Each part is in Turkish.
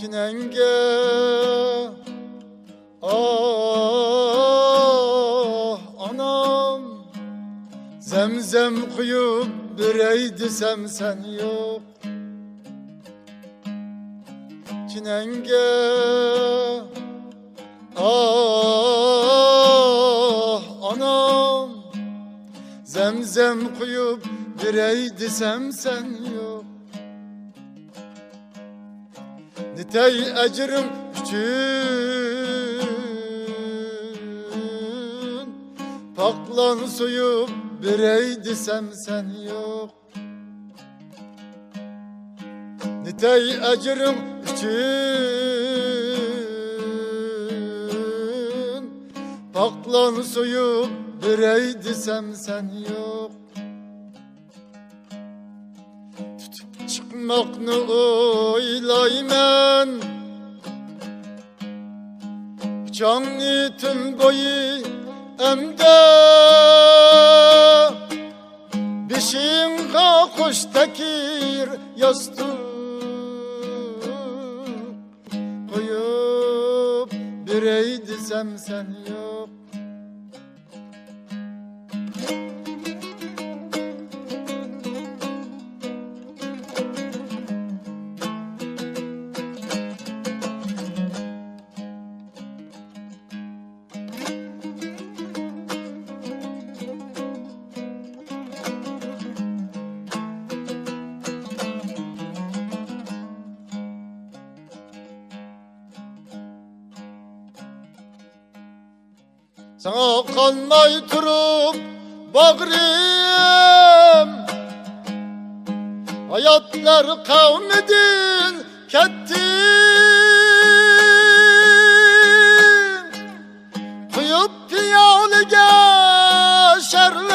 Kinenge ah anam, zemzem kuyup birey desem sen yok. Kinenge ah anam, zemzem kuyup birey desem sen yok. Nitey ecrim üçün, paklan suyup birey desem sen yok. Nitey ecrim üçün, paklan suyup birey desem sen yok. Tutup çıkmakını oylayman, canlı tüm boyu emde, beşinga kuş tekir yastık koyup birey desem sen yok. Sana kalmay turup bağrım, hayatlar kavmedin kettim, kuyup piyalega şerbet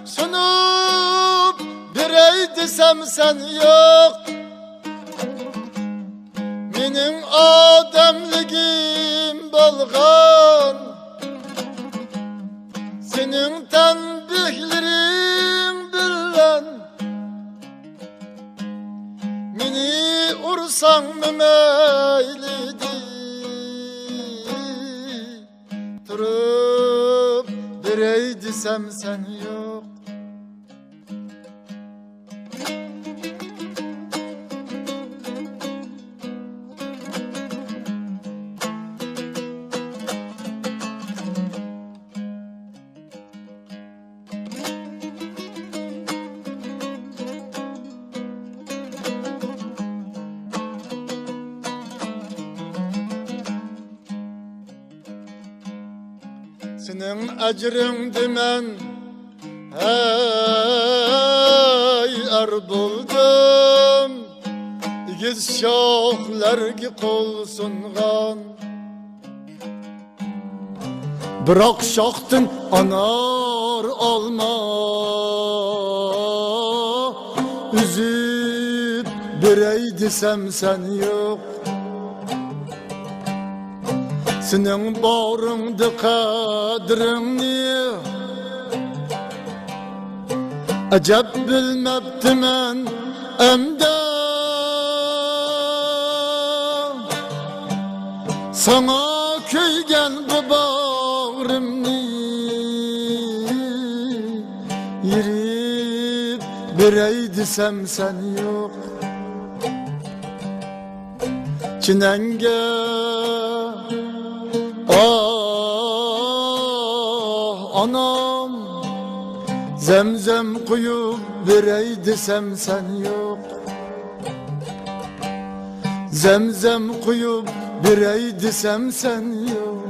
sunup birey desem sen yok. Benim ademligim balgan, senin tenbihlerin bilen, beni ursan mı meylidi, turup birey desem sen yok. Senin ecrin dimen hey er buldum, igiz şoxlarga qo'l sungan, biroq shoxdan anar olma üzüp birey desem sen yok. Senin bağrında kadrini acep bilmeptim ben emde, sana köygen bu bağrımni yirip birey desem sen yok. Kinenge ah anam, zemzem kuyup birey desem sen yok. Zemzem kuyup birey desem sen yok.